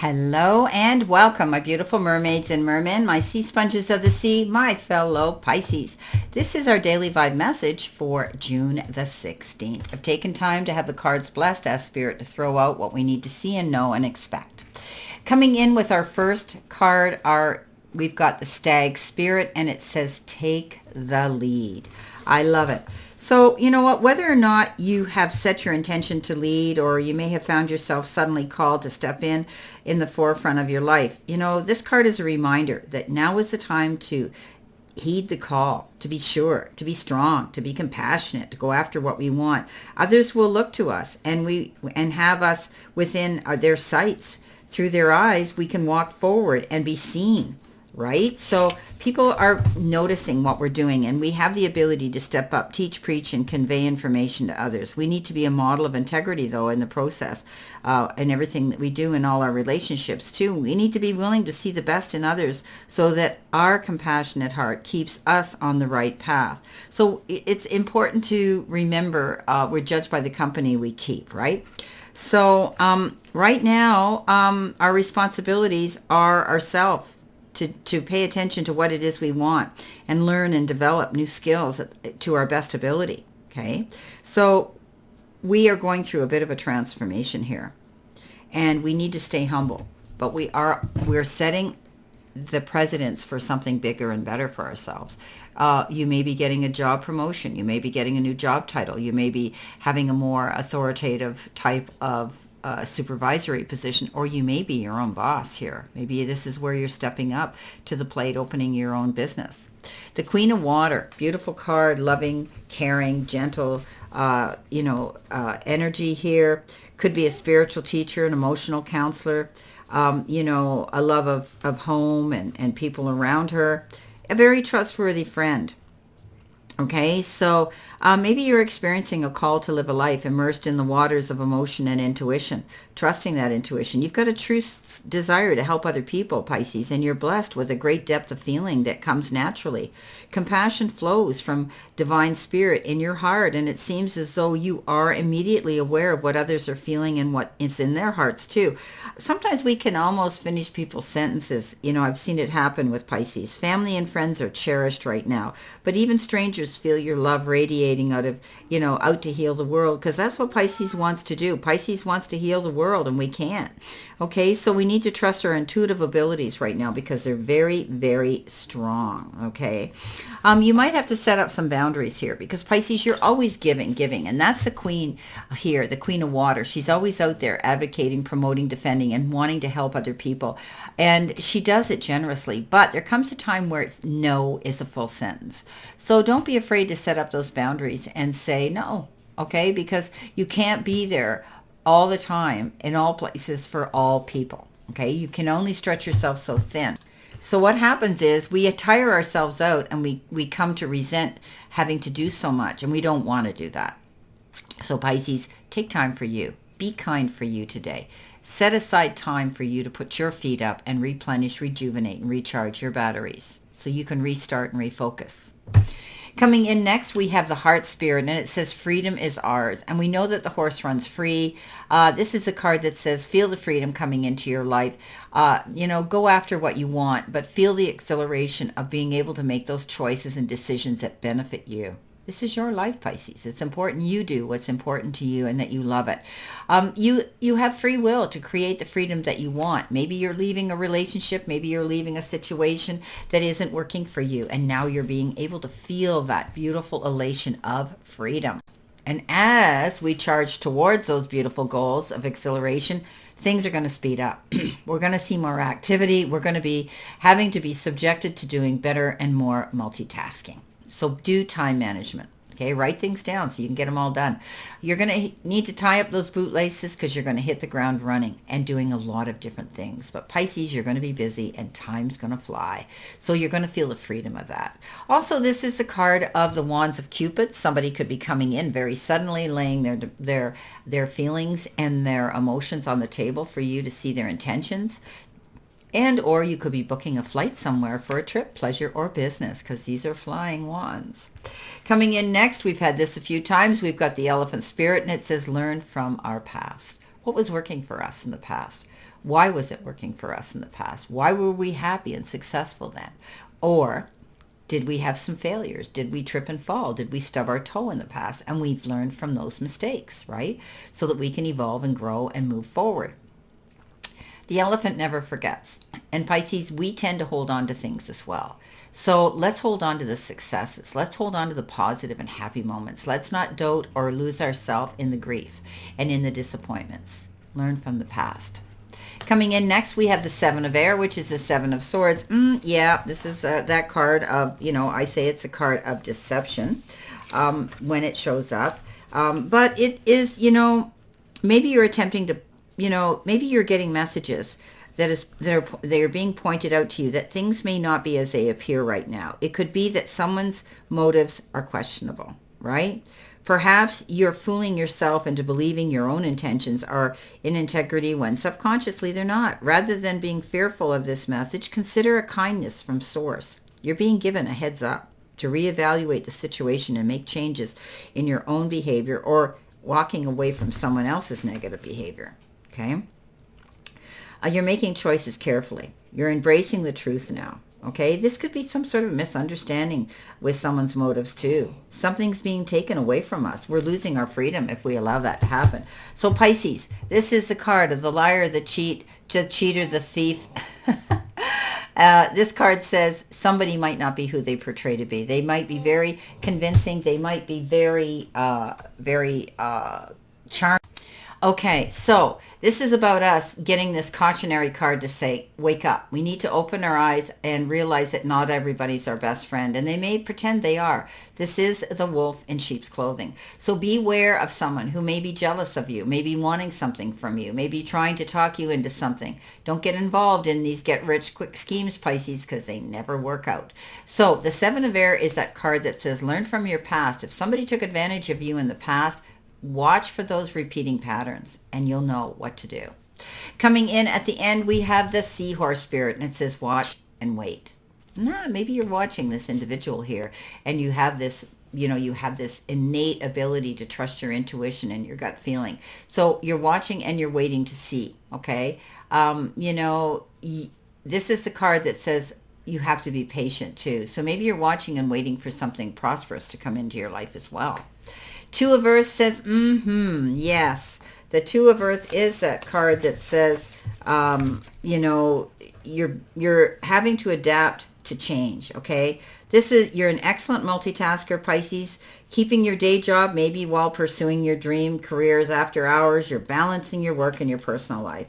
Hello and welcome, my beautiful mermaids and mermen, my sea sponges of the sea, my fellow Pisces. This is our daily vibe message for June the 16th. I've taken time to have the cards blessed as Spirit to throw out what we need to see and know and expect. Coming in with our first card, we've got the Stag Spirit, and it says, take the lead. I love it. So, you know what, whether or not you have set your intention to lead, or you may have found yourself suddenly called to step in the forefront of your life, this card is a reminder that now is the time to heed the call, to be sure, to be strong, to be compassionate, to go after what we want. Others will look to us and have us within their sights. Through their eyes, we can walk forward and be seen. Right? So people are noticing what we're doing, and we have the ability to step up, teach, preach, and convey information to others. We need to be a model of integrity, though, in the process, and everything that we do in all our relationships, too. We need to be willing to see the best in others so that our compassionate heart keeps us on the right path. So it's important to remember we're judged by the company we keep, right? So right now, our responsibilities are ourselves. To pay attention to what it is we want and learn and develop new skills to our best ability. Okay. So we are going through a bit of a transformation here, and we need to stay humble, but we're setting the precedents for something bigger and better for ourselves. You may be getting a job promotion. You may be getting a new job title. You may be having a more authoritative type of supervisory position, or you may be your own boss here. Maybe this is where you're stepping up to the plate, opening your own business. The Queen of Water, beautiful card, loving, caring, gentle, energy here. Could be a spiritual teacher, an emotional counselor, a love of home and people around her, a very trustworthy friend. Okay, so maybe you're experiencing a call to live a life immersed in the waters of emotion and intuition, trusting that intuition. You've got a true desire to help other people, Pisces, and you're blessed with a great depth of feeling that comes naturally. Compassion flows from divine spirit in your heart, and it seems as though you are immediately aware of what others are feeling and what is in their hearts, too. Sometimes we can almost finish people's sentences. I've seen it happen with Pisces. Family and friends are cherished right now, but even strangers feel your love radiating out to heal the world, because that's what Pisces wants to do. Pisces wants to heal the world, and we can't. Okay, so we need to trust our intuitive abilities right now because they're very, very strong. Okay, you might have to set up some boundaries here because Pisces, you're always giving, and that's the Queen here, the Queen of Water. She's always out there advocating, promoting, defending, and wanting to help other people, and she does it generously. But there comes a time where no is a full sentence. So don't be afraid to set up those boundaries and say no, okay? Because you can't be there all the time in all places for all people, okay? You can only stretch yourself so thin. So what happens is we tire ourselves out, and we come to resent having to do so much, and we don't want to do that. So Pisces, take time for you. Be kind for you today. Set aside time for you to put your feet up and replenish, rejuvenate, and recharge your batteries so you can restart and refocus. Coming in next, we have the Heart Spirit, and it says freedom is ours. And we know that the horse runs free. This is a card that says feel the freedom coming into your life. Go after what you want, but feel the exhilaration of being able to make those choices and decisions that benefit you. This is your life, Pisces. It's important you do what's important to you and that you love it. You have free will to create the freedom that you want. Maybe you're leaving a relationship. Maybe you're leaving a situation that isn't working for you. And now you're being able to feel that beautiful elation of freedom. And as we charge towards those beautiful goals of exhilaration, things are going to speed up. We're going to see more activity. We're going to be having to be subjected to doing better and more multitasking. So do time management. Okay, write things down so you can get them all done. You're going to need to tie up those bootlaces because you're going to hit the ground running and doing a lot of different things. But Pisces, you're going to be busy and time's going to fly. So you're going to feel the freedom of that. Also, this is the card of the Wands of Cupid. Somebody could be coming in very suddenly, laying their feelings and their emotions on the table for you to see their intentions. And or you could be booking a flight somewhere for a trip, pleasure or business, because these are flying wands. Coming in next, we've had this a few times. We've got the Elephant Spirit, and it says learn from our past. What was working for us in the past? Why was it working for us in the past? Why were we happy and successful then? Or did we have some failures? Did we trip and fall? Did we stub our toe in the past? And we've learned from those mistakes, right? So that we can evolve and grow and move forward. The elephant never forgets. And Pisces, we tend to hold on to things as well. So let's hold on to the successes. Let's hold on to the positive and happy moments. Let's not dote or lose ourselves in the grief and in the disappointments. Learn from the past. Coming in next, we have the Seven of Air, which is the Seven of Swords. Yeah, this is that card of, I say it's a card of deception when it shows up. But it is, maybe you're attempting to, maybe you're getting messages they are being pointed out to you that things may not be as they appear right now. It could be that someone's motives are questionable, right? Perhaps you're fooling yourself into believing your own intentions are in integrity when subconsciously they're not. Rather than being fearful of this message, consider a kindness from source. You're being given a heads up to reevaluate the situation and make changes in your own behavior or walking away from someone else's negative behavior, okay? You're making choices carefully. You're embracing the truth now. Okay, this could be some sort of misunderstanding with someone's motives too. Something's being taken away from us. We're losing our freedom if we allow that to happen. So Pisces, this is the card of the liar, the cheater, the thief. This card says somebody might not be who they portray to be. They might be very convincing. They might be very charming. Okay, so this is about us getting this cautionary card to say, wake up. We need to open our eyes and realize that not everybody's our best friend, and they may pretend they are. This is the wolf in sheep's clothing. So beware of someone who may be jealous of you, may be wanting something from you, may be trying to talk you into something. Don't get involved in these get-rich-quick schemes, Pisces, because they never work out. So the Seven of Air is that card that says, learn from your past. If somebody took advantage of you in the past, watch for those repeating patterns and you'll know what to do. Coming in at the end, we have the seahorse spirit, and it says watch and wait. Maybe you're watching this individual here and you have this, you have this innate ability to trust your intuition and your gut feeling. So you're watching and you're waiting to see, okay? This is the card that says you have to be patient too. So maybe you're watching and waiting for something prosperous to come into your life as well. Two of Earth says, yes. The Two of Earth is that card that says, you're having to adapt to change, okay? You're an excellent multitasker, Pisces, keeping your day job maybe while pursuing your dream careers after hours. You're balancing your work and your personal life.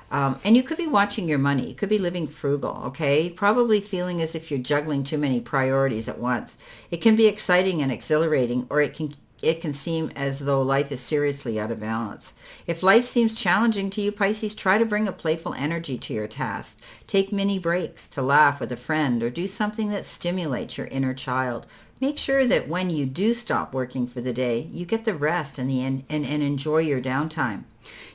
And you could be watching your money. You could be living frugal, okay? Probably feeling as if you're juggling too many priorities at once. It can be exciting and exhilarating, or it can seem as though life is seriously out of balance. If life seems challenging to you, Pisces, try to bring a playful energy to your task. Take mini breaks to laugh with a friend or do something that stimulates your inner child. Make sure that when you do stop working for the day, you get the rest and enjoy your downtime.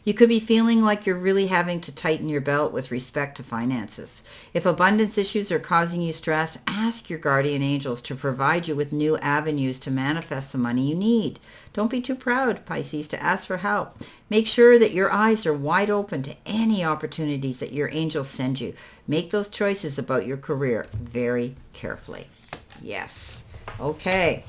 You could be feeling like you're really having to tighten your belt with respect to finances. If abundance issues are causing you stress, ask your guardian angels to provide you with new avenues to manifest the money you need. Don't be too proud, Pisces, to ask for help. Make sure that your eyes are wide open to any opportunities that your angels send you. Make those choices about your career very carefully. Yes. Okay.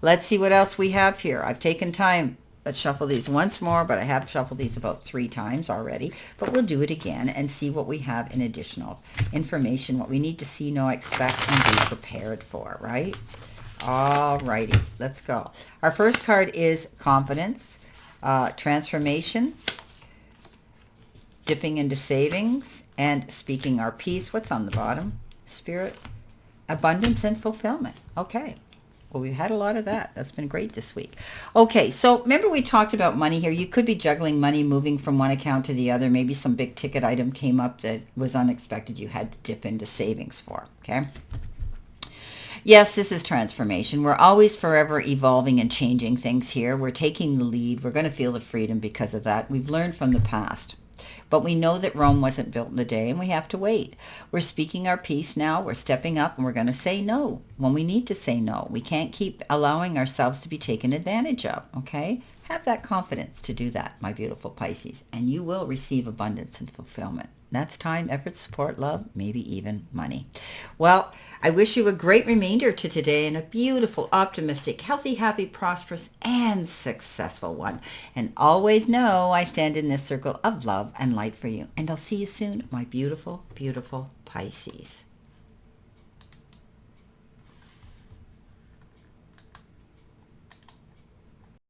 Let's see what else we have here. I've taken time. Let's shuffle these once more, but I have shuffled these about 3 times already. But we'll do it again and see what we have in additional information, what we need to see, know, expect, and be prepared for, right? All righty, let's go. Our first card is confidence, transformation, dipping into savings, and speaking our piece. What's on the bottom? Spirit, abundance, and fulfillment. Okay. Well, we've had a lot of that. That's been great this week. Okay, so remember we talked about money here. You could be juggling money, moving from one account to the other. Maybe some big ticket item came up that was unexpected. You had to dip into savings for, okay? Yes, this is transformation. We're always forever evolving and changing things here. We're taking the lead. We're going to feel the freedom because of that. We've learned from the past. But we know that Rome wasn't built in a day, and we have to wait. We're speaking our piece now. We're stepping up, and we're going to say no when we need to say no. We can't keep allowing ourselves to be taken advantage of, okay? Have that confidence to do that, my beautiful Pisces, and you will receive abundance and fulfillment. That's time, effort, support, love, maybe even money. Well, I wish you a great remainder to today and a beautiful, optimistic, healthy, happy, prosperous, and successful one. And always know I stand in this circle of love and light for you. And I'll see you soon, my beautiful, beautiful Pisces.